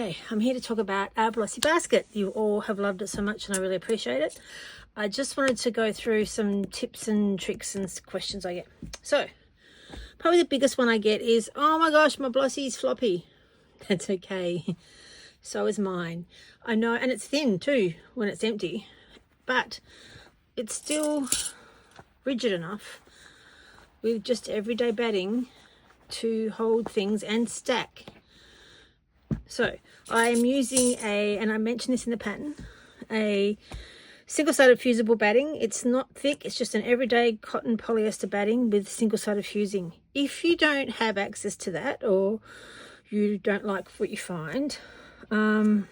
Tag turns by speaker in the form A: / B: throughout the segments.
A: Hi, I'm here to talk about our Blossie Basket. You all have loved it so much and I really appreciate it. I just wanted to go through some tips and tricks and questions I get. So, probably the biggest one I get is, oh my gosh, my Blossie's floppy. That's okay. So is mine. I know, and it's thin too when it's empty, but it's still rigid enough with just everyday batting to hold things and stack. So I am using and I mentioned this in the pattern, a single-sided fusible batting. It's not thick, it's just an everyday cotton polyester batting with single-sided fusing. If you don't have access to that, or you don't like what you find, and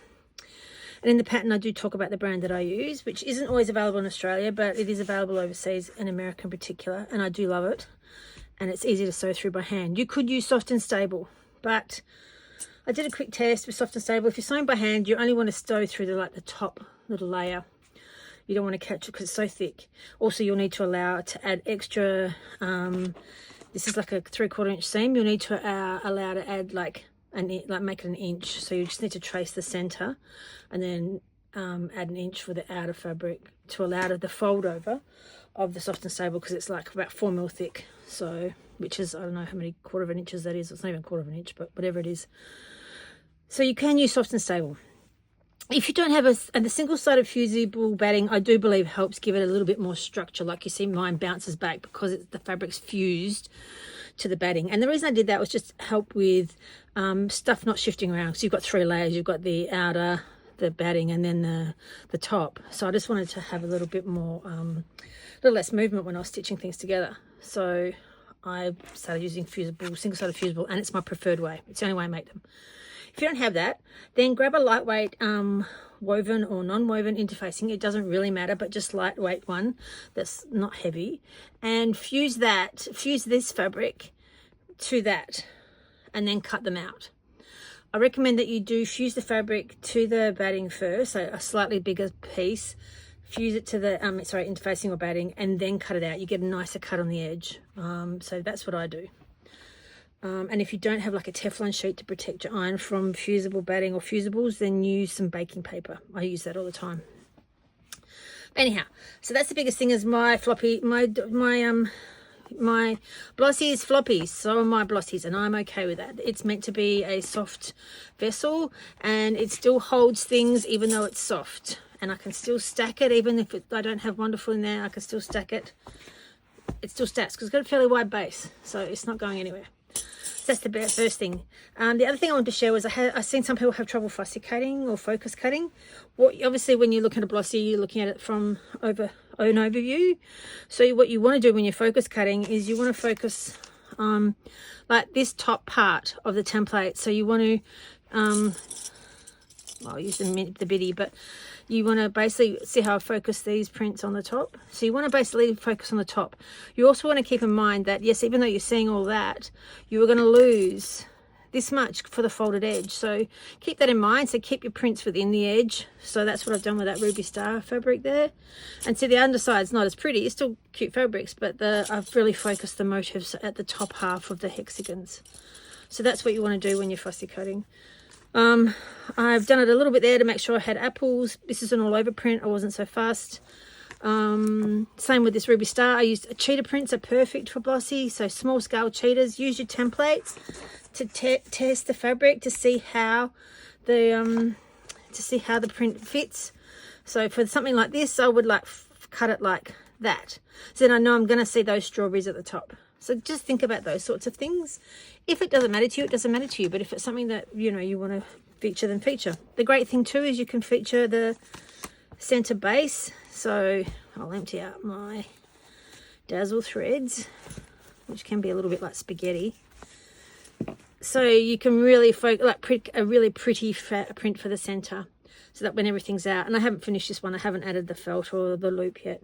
A: in the pattern I do talk about the brand that I use, which isn't always available in Australia, but it is available overseas, in America in particular, and I do love it, and it's easy to sew through by hand. You could use soft and stable, but I did a quick test with soft and stable. If you're sewing by hand, you only want to sew through the top little layer. You don't want to catch it because it's so thick. Also, you'll need to allow it to add extra, this is like a 3/4 inch seam. You'll need to allow to add make it an inch. So you just need to trace the center and then add an inch for the outer fabric to allow the fold over of the soft and stable, because it's like about 4 mil thick. So, which is, I don't know how many 1/4 inches that is. It's not even 1/4 inch, but whatever it is. So you can use soft and stable. If you don't have the single-sided fusible batting, I do believe helps give it a little bit more structure. Like you see, mine bounces back because the fabric's fused to the batting. And the reason I did that was just help with stuff not shifting around. So you've got 3 layers. You've got the outer, the batting, and then the top. So I just wanted to have a little bit more, a little less movement when I was stitching things together. So I started using fusible, single-sided fusible, and it's my preferred way. It's the only way I make them. If you don't have that, then grab a lightweight woven or non-woven interfacing. It doesn't really matter, but just lightweight one that's not heavy, and fuse this fabric to that, and then cut them out. I recommend that you do fuse the fabric to the batting first, so a slightly bigger piece, fuse it to the interfacing or batting, and then cut it out. You get a nicer cut on the edge. So that's what I do. And if you don't have like a Teflon sheet to protect your iron from fusible batting or fusibles, then use some baking paper. I use that all the time. Anyhow, so that's the biggest thing, is my floppy, my Blossie's floppies. So are my Blossies, and I'm okay with that. It's meant to be a soft vessel, and it still holds things even though it's soft. And I can still stack it, even if I don't have wonderful in there. I can still stack it. It still stacks because it's got a fairly wide base, so it's not going anywhere. That's the first thing. The other thing I wanted to share was I've seen some people have trouble fussy cutting or focus cutting. Obviously, when you look at a Blossie, you're looking at it from an overview. So what you want to do when you're focus cutting is you want to focus like this top part of the template. So you want to, I'll use the bitty, but you want to basically see how I focus these prints on the top. So you want to basically focus on the top. You also want to keep in mind that, yes, even though you're seeing all that, you are going to lose this much for the folded edge. So keep that in mind. So keep your prints within the edge. So that's what I've done with that Ruby Star fabric there. And see, the underside's not as pretty. It's still cute fabrics, but I've really focused the motifs at the top half of the hexagons. So that's what you want to do when you're fussy cutting. I've done it a little bit there to make sure I had apples. This is an all over print. I wasn't so fast. Same with this Ruby Star. I used cheetah prints, are perfect for Blossie. So small scale cheetahs. Use your templates to test the fabric to see how the print fits. So for something like this, I would cut it like that. So then I know I'm going to see those strawberries at the top. So just think about those sorts of things. If it doesn't matter to you, it doesn't matter to you. But if it's something that, you want to feature, then feature. The great thing too is you can feature the center base. So I'll empty out my dazzle threads, which can be a little bit like spaghetti. So you can really print a really pretty print for the center, so that when everything's out, and I haven't finished this one, I haven't added the felt or the loop yet.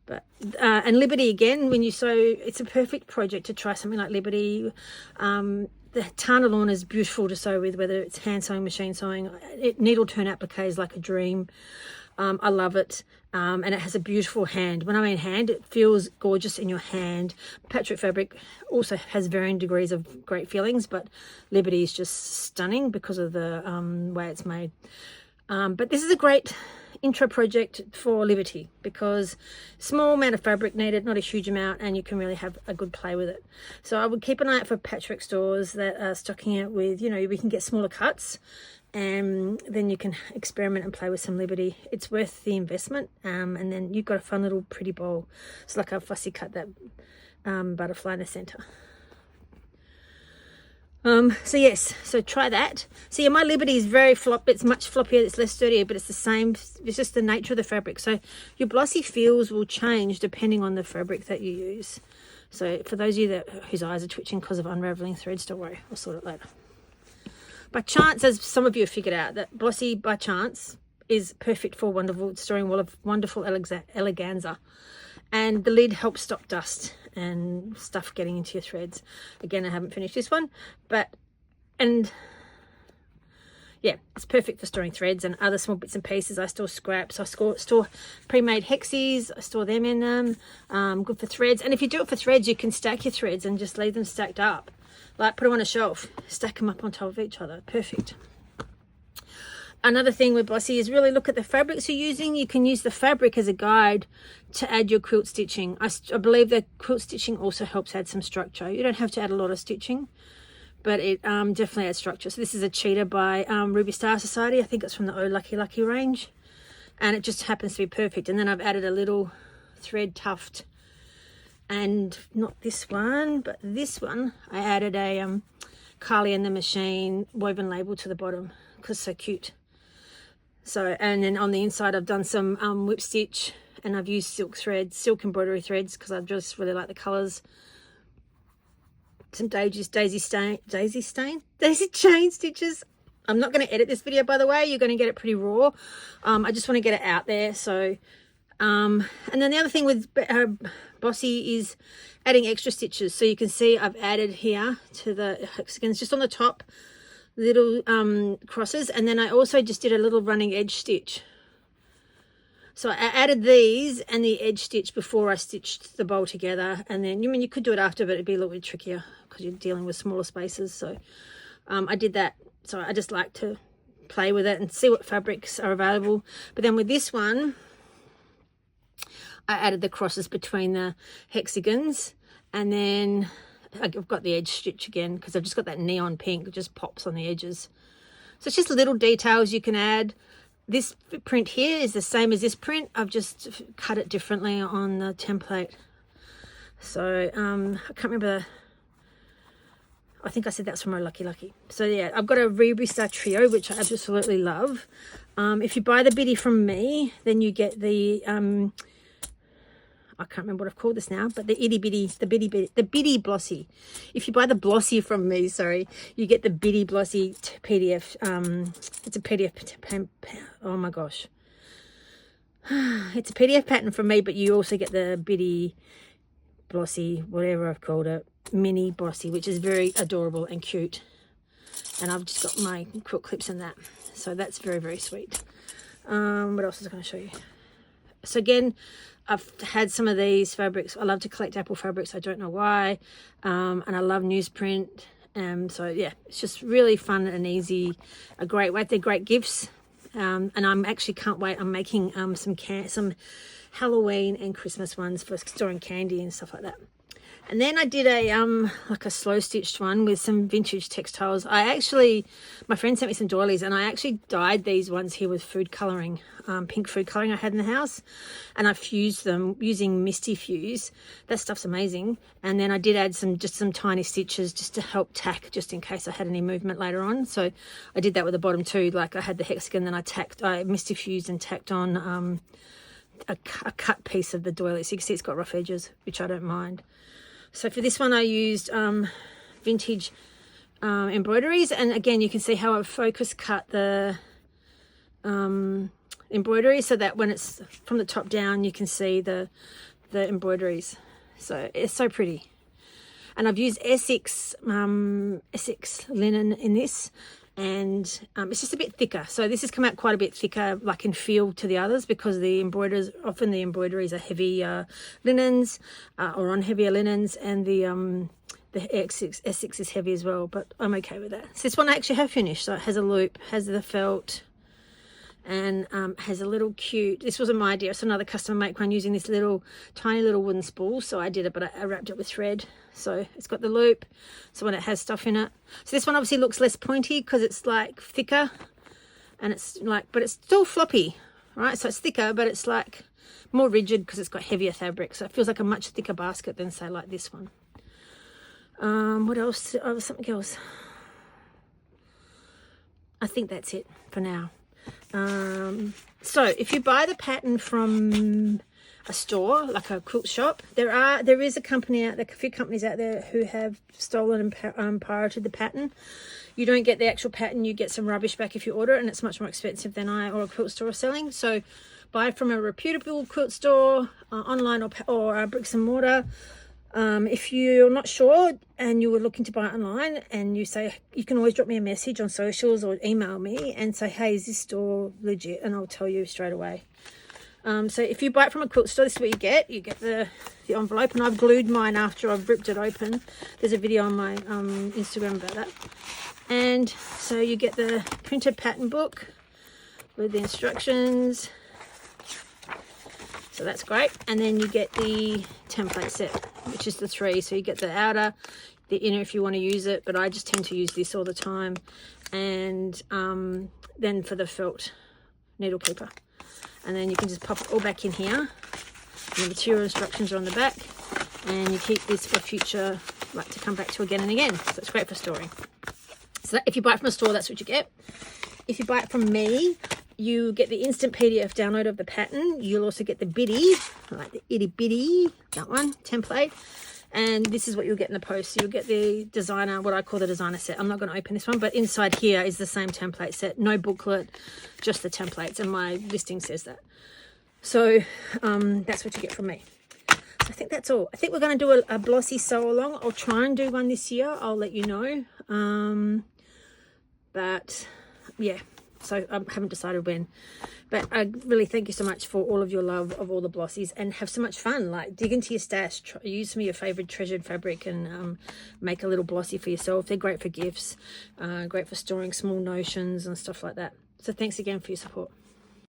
A: But and Liberty, again, when you sew, it's a perfect project to try something like Liberty. The Tana lawn is beautiful to sew with, whether it's hand sewing, machine sewing. Needle turn applique is like a dream. I love it. And it has a beautiful hand. When I mean hand, it feels gorgeous in your hand. Patchwork fabric also has varying degrees of great feelings, but Liberty is just stunning because of the way it's made. But this is a great intro project for Liberty because small amount of fabric needed, not a huge amount, and you can really have a good play with it. So I would keep an eye out for patchwork stores that are stocking it with, you know, we can get smaller cuts, and then you can experiment and play with some Liberty. It's worth the investment. And then you've got a fun little pretty bowl. It's like a fussy cut that butterfly in the center. So yes, so try that. So yeah, my Liberty is very floppy. It's much floppier, it's less sturdy, but it's the same. It's just the nature of the fabric. So your Blossie feels will change depending on the fabric that you use. So for those of you whose eyes are twitching because of unraveling threads, don't worry, I'll sort it later. By chance, as some of you have figured out, that Blossie by chance is perfect for storing wonderful eleganza. And the lid helps stop dust and stuff getting into your threads. Again, I haven't finished this one, and yeah, it's perfect for storing threads and other small bits and pieces. I store scraps, I store pre-made hexes, I store them in them. Good for threads. And if you do it for threads, you can stack your threads and just leave them stacked up. Like put them on a shelf, stack them up on top of each other. Perfect. Another thing with Blossie is really look at the fabrics you're using. You can use the fabric as a guide to add your quilt stitching. I believe that quilt stitching also helps add some structure. You don't have to add a lot of stitching, but it definitely adds structure. So this is a cheetah by Ruby Star Society. I think it's from the Oh Lucky Lucky range, and it just happens to be perfect. And then I've added a little thread tuft, and not this one, but this one. I added a Carly and the Machine woven label to the bottom because it's so cute. So, and then on the inside I've done some whip stitch, and I've used silk embroidery threads because I just really like the colours. Some daisy chain stitches. I'm not going to edit this video, by the way. You're going to get it pretty raw. I just want to get it out there. So, and then the other thing with Blossie is adding extra stitches. So you can see I've added here to the hexagons just on the top, little crosses, and then I also just did a little running edge stitch. So I added these and the edge stitch before I stitched the bowl together, and then you could do it after, but it'd be a little bit trickier because you're dealing with smaller spaces. So I did that. So I just like to play with it and see what fabrics are available. But then with this one, I added the crosses between the hexagons, and then I've got the edge stitch again because I've just got that neon pink. It just pops on the edges. So it's just little details you can add. This print here is the same as this print. I've just cut it differently on the template. So I can't remember. I think I said that's from my Lucky Lucky. So yeah, I've got a Ruby Star Trio, which I absolutely love. If you buy the biddy from me, then you get the I can't remember what I've called this now, but the biddy Blossie. If you buy the Blossie from me, sorry, you get the biddy Blossie PDF. It's a PDF. Oh my gosh, it's a PDF pattern from me, but you also get the biddy Blossie, whatever I've called it, mini Blossie, which is very adorable and cute. And I've just got my quilt clips in that, so that's very, very sweet. What else was I going to show you? So again, I've had some of these fabrics. I love to collect apple fabrics. I don't know why. And I love newsprint. So yeah, it's just really fun and easy. A great way. They're great gifts. And I'm actually can't wait. I'm making some Halloween and Christmas ones for storing candy and stuff like that. And then I did a like a slow stitched one with some vintage textiles. My friend sent me some doilies, and I actually dyed these ones here with food colouring, pink food colouring I had in the house, and I fused them using Misty Fuse. That stuff's amazing. And then I did add some tiny stitches just to help tack, just in case I had any movement later on. So I did that with the bottom too. Like I had the hexagon, then I Misty Fused and tacked on a cut piece of the doily. So you can see it's got rough edges, which I don't mind. So for this one I used vintage embroideries, and again you can see how I've focus cut the embroidery so that when it's from the top down you can see the embroideries. So it's so pretty. And I've used Essex linen in this, and it's just a bit thicker. So this has come out quite a bit thicker, like in feel to the others, because the embroideries, often the embroideries are heavy linens or on heavier linens, and the S6 is heavy as well, but I'm okay with that. So this one I actually have finished. So it has a loop, has the felt, and has a little cute, this wasn't my idea, it's another customer make one using this little tiny little wooden spool, so I did it, but I wrapped it with thread. So it's got the loop, so when it has stuff in it. So this one obviously looks less pointy because it's like thicker, and it's like, but it's still floppy, right? So it's thicker, but it's like more rigid because it's got heavier fabric, so it feels like a much thicker basket than say like this one. What else? Oh, something else. I think that's it for now. So if you buy the pattern from a store, like a quilt shop, there is a company out there, a few companies out there who have stolen and pirated the pattern. You don't get the actual pattern, you get some rubbish back if you order it, and it's much more expensive than I or a quilt store are selling. So buy from a reputable quilt store, online or bricks and mortar. If you're not sure and you were looking to buy it online, and you say, you can always drop me a message on socials or email me and say, hey, is this store legit? And I'll tell you straight away. So if you buy it from a quilt store, this is what you get. You get the envelope, and I've glued mine after I've ripped it open. There's a video on my Instagram about that. And so you get the printed pattern book with the instructions. So that's great. And then you get the template set, which is the 3. So you get the outer, the inner if you want to use it, but I just tend to use this all the time. And then for the felt needle keeper. And then you can just pop it all back in here. And the material instructions are on the back. And you keep this for future, like to come back to again and again. So it's great for storing. So if you buy it from a store, that's what you get. If you buy it from me, you get the instant PDF download of the pattern. You'll also get the bitty, like the itty bitty, that one, template. And this is what you'll get in the post. So you'll get the designer, what I call the designer set. I'm not going to open this one, but inside here is the same template set. No booklet, just the templates. And my listing says that. So that's what you get from me. So I think that's all. I think we're going to do a Blossie Sewalong. I'll try and do one this year. I'll let you know. But yeah. So I haven't decided when, but I really thank you so much for all of your love of all the Blossies, and have so much fun. Like, dig into your stash, use some of your favorite treasured fabric, and make a little Blossie for yourself. They're great for gifts, great for storing small notions and stuff like that. So thanks again for your support.